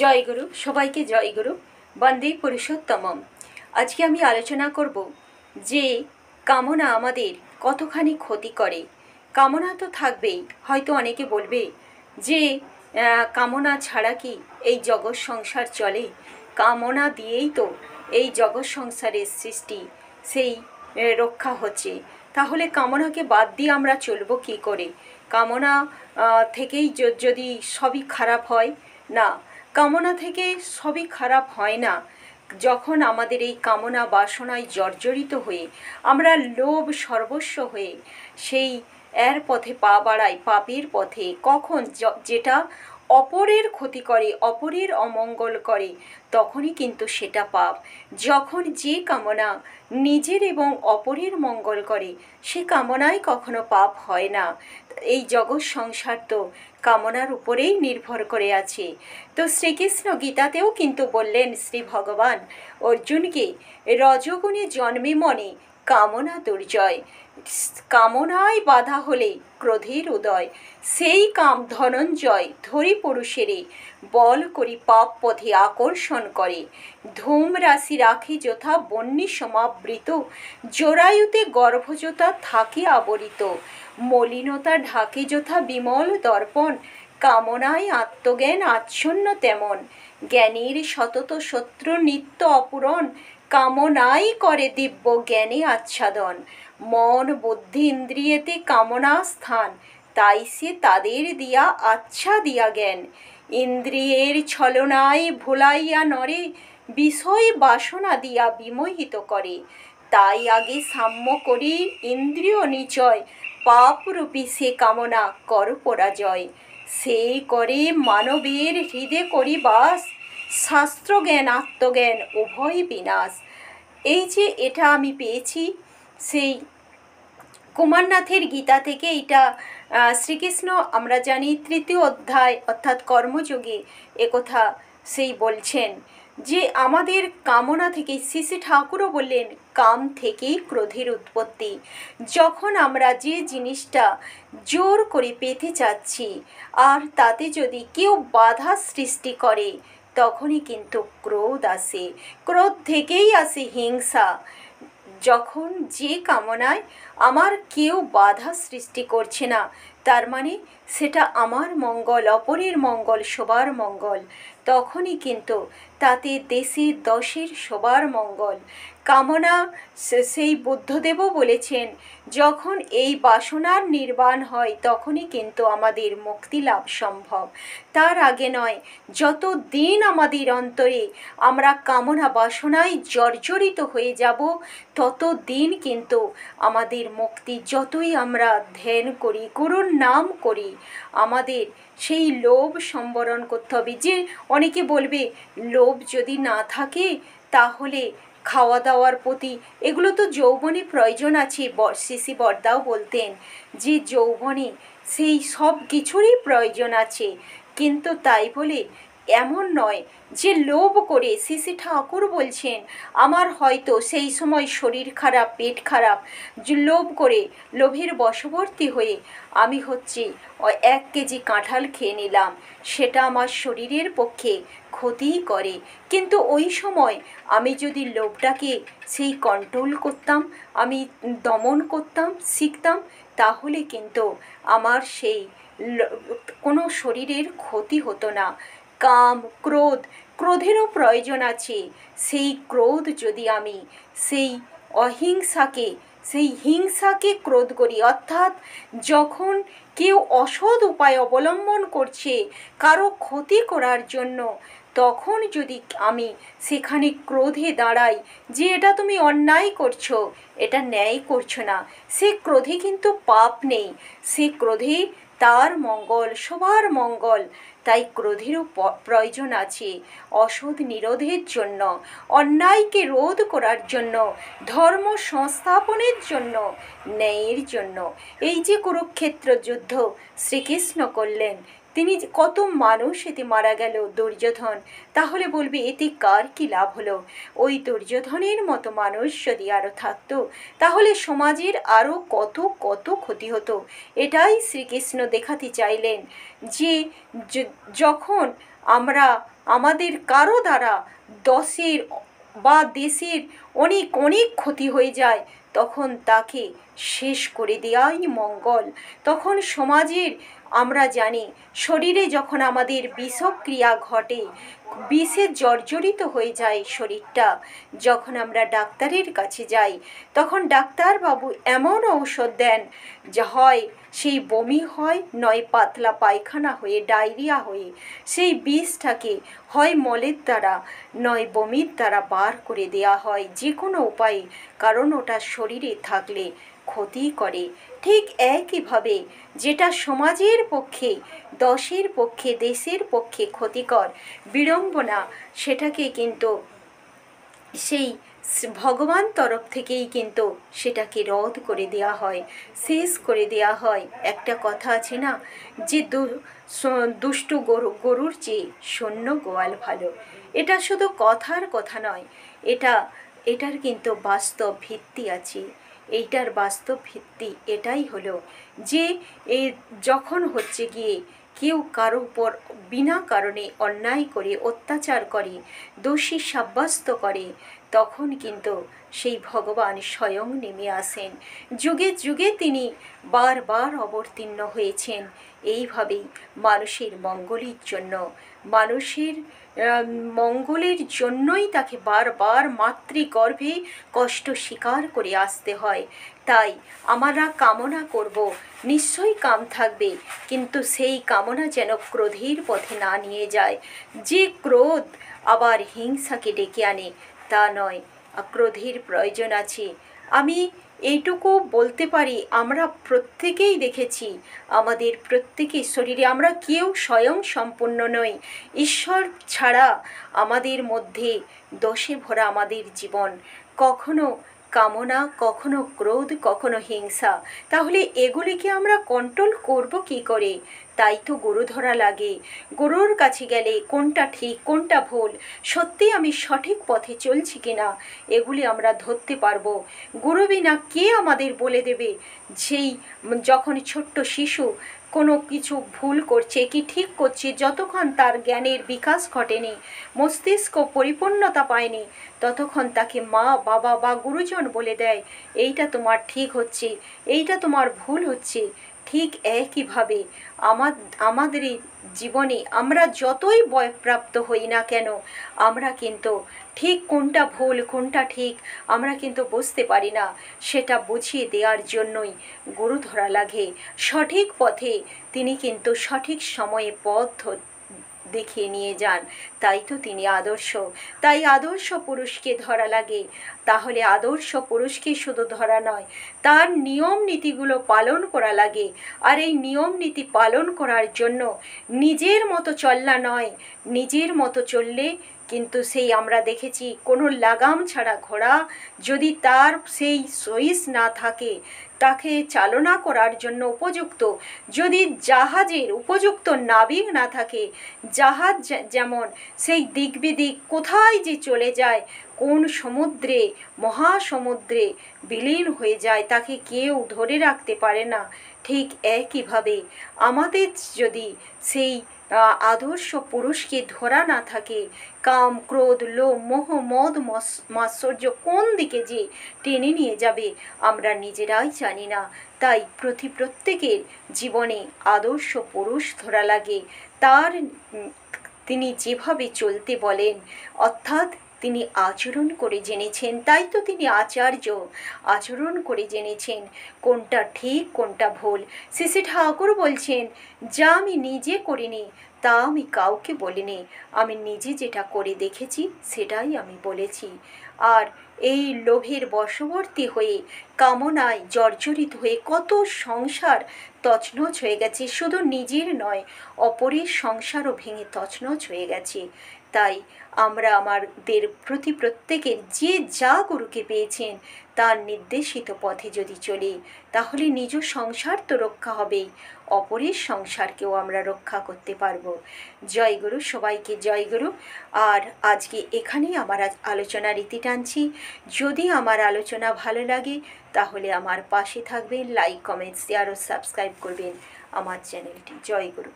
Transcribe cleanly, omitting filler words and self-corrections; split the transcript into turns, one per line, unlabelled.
জয় গুরু, সবাইকে জয় গুরু। বন্দে পুরুষোত্তমম। আজকে আমি আলোচনা করব যে কামনা আমাদের কতখানি ক্ষতি করে। কামনা তো থাকবেই। হয়তো অনেকে বলবে যে কামনা ছাড়া কি এই জগৎ সংসার চলে? কামনা দিয়েই তো এই জগৎ সংসারের সৃষ্টি, সেই রক্ষা হচ্ছে। তাহলে কামনাকে বাদ দিয়ে আমরা চলবো কী করে? কামনা থেকেই যদি সবই খারাপ হয়? না, কামনা থেকে সবই খারাপ হয় না। যখন আমাদের এই কামনা বাসনায় জর্জরিত হয়ে আমরা লোভ সর্বস্ব হয়ে সেই এর পথে পা বাড়াই, পাপের পথে, কখন যেটা অপরের ক্ষতি করে, অপরের অমঙ্গল করে, তখনই কিন্তু সেটা পাপ। যখন যে কামনা নিজের এবং অপরের মঙ্গল করে, সে কামনাই কখনো পাপ হয় না। এই জগৎ সংসার তো কামনার উপরেই নির্ভর করে আছে। তো শ্রীকৃষ্ণ গীতাতেও কিন্তু বললেন, শ্রী ভগবান অর্জুনকে, রজগুণে জন্মে মনে কামনা দুর্জয়, কামনায় বাধা হলে ক্রোধের উদয়, সেই কাম ধনঞ্জয় ধরি পুরুষেরে, বল করি পাপ পথে আকর্ষণ করে, ধূম রাশি রাখে যথা বন্যী সমাবৃত, জরায়ুতে গর্ভযথা থাকে আবরিত, মলিনতা ঢাকে যথা বিমল দর্পণ, কামনায় আত্মজ্ঞান আচ্ছন্ন তেমন, জ্ঞানীর সতত শত্রু নিত্য অপূরণ, কামনাই করে দিব্য জ্ঞানে আচ্ছাদন, মন বুদ্ধি ইন্দ্রিয়েতে কামনা স্থান, তাই সে তাদের দিয়া আচ্ছা দিয়া জ্ঞান, ইন্দ্রিয়ের ছলনায় ভুলাইয়া নরে, বিষয় বাসনা দিয়া বিমোহিত করে, তাই আগে সাম্য করি ইন্দ্রিয় নিচয়, পাপরূপী সে কামনা কর পরাজয়, সেই করে মানবের হৃদে করি বাস, শাস্ত্রজ্ঞান আত্মজ্ঞান উভয় বিনাশ। এই যে এটা আমি পেয়েছি সেই কুমারনাথের গীতা থেকে। এটা শ্রীকৃষ্ণ, আমরা জানি, 3য় অধ্যায় অর্থাৎ কর্মযোগে একথা সেই বলছেন যে আমাদের কামনা থেকে, শ্রী ঠাকুরও বললেন, কাম থেকেই ক্রোধের উৎপত্তি। যখন আমরা যে জিনিসটা জোর করে পেতে চাচ্ছি আর তাতে যদি কেউ বাধা সৃষ্টি করে, তখনই কিন্তু ক্রোধ আসে। ক্রোধ থেকেই আসে হিংসা। যখন যে কামনায় আমার কেউ বাধা সৃষ্টি করছে না, তার মানে সেটা আমার মঙ্গল, অপরের মঙ্গল, সবার মঙ্গল, তখনই কিন্তু তাতে দেশের দশের সবার মঙ্গল। কামনা, সেই বুদ্ধদেবও বলেছেন, যখন এই বাসনার নির্বাণ হয় তখনই কিন্তু আমাদের মুক্তি লাভ সম্ভব, তার আগে নয়। যত দিন আমাদের অন্তরে আমরা কামনা বাসনায় জর্জরিত হয়ে যাব, তত দিন কিন্তু আমাদের মুক্তি, যতই আমরা ধ্যান করি, গুরুর নাম করি, আমাদের সেই লোভ সম্বরণ করতে হবে। যে অনেকে বলবে, লোভ যদি না থাকে তাহলে খাওয়া দাওয়ার প্রতি, এগুলো তো যৌবনে প্রয়োজন আছে। শ্রী বরদাও বলতেন যে যৌবনে সেই সব কিছুরই প্রয়োজন আছে, কিন্তু তাই বলে এমন নয় যে লোভ করে। শ্রী ঠাকুর বলছেন, আমার হয়তো সেই সময় শরীর খারাপ, পেট খারাপ, যে লোভ করে, লোভের বশবর্তী হয়ে আমি 1 কেজি কাঁঠাল খেয়ে নিলাম, সেটা আমার শরীরের পক্ষে ক্ষতিই করে। কিন্তু ওই সময় আমি যদি লোভটাকে সেই কন্ট্রোল করতাম, আমি দমন করতাম, শিখতাম, তাহলে কিন্তু আমার সেই কোনো শরীরের ক্ষতি হতো না। কাম, ক্রোধ, ক্রোধেরও প্রয়োজন আছে। সেই ক্রোধ যদি আমি সেই অহিংসাকে, সেই হিংসাকে ক্রোধ করি, অর্থাৎ যখন কেউ অসৎ উপায় অবলম্বন করছে কারো ক্ষতি করার জন্য, তখন যদি আমি সেখানে ক্রোধে দাঁড়াই যে এটা তুমি অন্যায় করছো, এটা ন্যায় করছো না, সে ক্রোধে কিন্তু পাপ নেই, সে ক্রোধে তার মঙ্গল, সবার মঙ্গল। তাই ক্রোধেরও প্রয়োজন আছে অসৎ নিরোধের জন্য, অন্যায়কে রোধ করার জন্য, ধর্ম সংস্থাপনের জন্য, ন্যায়ের জন্য। এই যে কুরুক্ষেত্র যুদ্ধ শ্রীকৃষ্ণ করলেন, তিনি কত মানুষ এতে মারা গেল, দুর্যোধন, তাহলে বলবে এতে কার কি লাভ হলো? ওই দুর্যোধনের মতো মানুষ যদি আরও থাকতো, তাহলে সমাজের আরও কত কত ক্ষতি হতো। এটাই শ্রীকৃষ্ণ দেখাতে চাইলেন যে যখন আমরা আমাদের কারো দ্বারা দশের বা দেশের অনেক অনেক ক্ষতি হয়ে যায়, তখন তাকে শেষ করে দেওয়াই মঙ্গল। তখন সমাজের আমরা জানি শরীরে যখন আমাদের বিষক্রিয়া ঘটে, বিষে জর্জরিত হয়ে যায় শরীরটা, যখন আমরা ডাক্তারের কাছে যাই তখন ডাক্তারবাবু এমন ঔষধ দেন যা হয় সেই বমি হয়, নয় পাতলা পায়খানা হয়ে ডায়রিয়া হয়ে সেই বিষটাকে হয় মলের দ্বারা নয় বমির দ্বারা বার করে দেয়া হয়, যে কোনো উপায়ে, কারণ ওটা শরীরে থাকলে ক্ষতি করে। ঠিক একইভাবে যেটা সমাজের পক্ষে, দশের পক্ষে, দেশের পক্ষে ক্ষতিকর, বিড়ম্বনা, সেটাকে কিন্তু সেই ভগবান তরফ থেকেই কিন্তু সেটাকে রদ করে দেয়া হয়, শেষ করে দেয়া হয়। একটা কথা আছে না, যে দুষ্টু গরুর চেয়ে শূন্য গোয়াল ভালো। এটা শুধু কথার কথা নয়, এটার কিন্তু বাস্তব ভিত্তি আছে। এইটার বাস্তব ভিত্তি এটাই হলো যে যখন হচ্ছে গিয়ে কেউ কারো উপর বিনা কারণে অন্যায় করে, অত্যাচার করে, দোষী সাব্যস্ত করে, তখন কিন্তু সেই ভগবান স্বয়ং নেমে আসেন। যুগে যুগে তিনি বারবার অবতীর্ণ হয়েছেন এইভাবেই মানুষের মঙ্গলের জন্য। মানুষের মঙ্গলের জন্যই তাকে বারবার মাতৃগর্ভে কষ্ট স্বীকার করে আসতে হয়। তাই আমরা কামনা করব, নিশ্চয়ই কাম থাকবে, কিন্তু সেই কামনা যেন ক্রোধের পথে না নিয়ে যায়। যে ক্রোধ আবার হিংসাকে ডেকে আনে তা নয়, ক্রোধের প্রয়োজন আছে। আমি এইটুকু বলতে পারি, আমরা প্রত্যেকেই দেখেছি আমাদের প্রত্যেকের শরীরে আমরা কেউ স্বয়ং সম্পূর্ণ নই। ঈশ্বর ছাড়া আমাদের মধ্যে দোষে ভরা আমাদের জীবন। কখনো কামনা, কখনো ক্রোধ, কখনো হিংসা। তাহলে এগুলিকে আমরা কন্ট্রোল করব কি করে? তাই তো গুরু ধরা লাগে। গুরুর কাছে গেলে কোনটা ঠিক কোনটা ভুল, সত্যি আমি সঠিক পথে চলছি কিনা, এগুলি আমরা ধরতে পারবো। গুরু বিনা কে আমাদের বলে দেবে? সেই যখন ছোট্ট শিশু কোনো কিছু ভুল করছে কি ঠিক করছে, যতক্ষণ তার জ্ঞানের বিকাশ ঘটেনি, মস্তিষ্ক পরিপূর্ণতা পায়নি, ততক্ষণ তাকে মা বাবা বা গুরুজন বলে দেয় এইটা তোমার ঠিক হচ্ছে, এইটা তোমার ভুল হচ্ছে। ঠিক একইভাবে আমাদের জীবনে আমরা যতই বয়প্রাপ্ত হই না কেন, আমরা কিন্তু ঠিক কোনটা ভুল কোনটা ঠিক আমরা কিন্তু বুঝতে পারি না। সেটা বুঝিয়ে দেওয়ার জন্যই গুরু ধরা লাগে। সঠিক পথে তিনি কিন্তু সঠিক সময়ে পথ দেখিয়ে নিয়ে যান। তাই তো তিনি আদর্শ। তাই আদর্শ পুরুষকে ধরা লাগে। তাহলে আদর্শ পুরুষকে শুধু ধরা নয়, তার নিয়ম নীতিগুলো পালন করা লাগে। আর এই নিয়ম নীতি পালন করার জন্য নিজের মতো চলনা নয়, নিজের মতো চললে কিন্তু সেই আমরা দেখেছি কোনো লাগাম ছাড়া ঘোড়া যদি তার সেই সইস না থাকে, তাকে চালনা করার জন্য উপযুক্ত, যদি জাহাজের উপযুক্ত নাবিক না থাকে, জাহাজ যেমন সেই দিক বিদিক কোথায় যে চলে যায়, কোন সমুদ্রে মহাসমুদ্রে বিলীন হয়ে যায়, তাকে কেউ ধরে রাখতে পারে না। ঠিক একইভাবে আমাদের যদি সেই আদর্শ পুরুষকে ধরা না থাকে, কাম ক্রোধ লোভ মোহ মদ মাৎসর্য কোন দিকে যে টেনে নিয়ে যাবে আমরা নিজেরাই জানি না। তাই প্রত্যেকের জীবনে আদর্শ পুরুষ ধরা লাগে। তিনি যেভাবে চলতে বলেন, অর্থাৎ তিনি আচরণ করে জেনেছেন। তাই তো তিনি আচার্য, আচরণ করে জেনেছেন কোনটা ঠিক কোনটা ভুল। শ্রী ঠাকুর বলছেন, যা আমি নিজে করিনি তা আমি কাউকে বলিনি, আমি নিজে যেটা করে দেখেছি সেটাই আমি বলেছি। আর এই লোভের বশবর্তী হয়ে, কামনায় জর্জরিত হয়ে কত সংসার তছনছ হয়ে গেছে। শুধু নিজের নয়, অপরের সংসারও ভেঙে তছনছ হয়ে গেছে। তাই আমরা আমাদের প্রত্যেকের যে যা গুরুকে পেয়েছেন তার নির্দেশিত পথে যদি চলি, তাহলে নিজ সংসার তো রক্ষা হবেই, অপরের সংসারকেও আমরা রক্ষা করতে পারবো। জয় গুরু, সবাইকে জয় গুরু। আর আজকে এখানেই আমার আলোচনা রীতি টানছি। যদি আমার আলোচনা ভালো লাগে তাহলে আমার পাশে থাকবেন, লাইক কমেন্ট শেয়ার ও সাবস্ক্রাইব করবেন আমার চ্যানেলটি। জয় গুরু।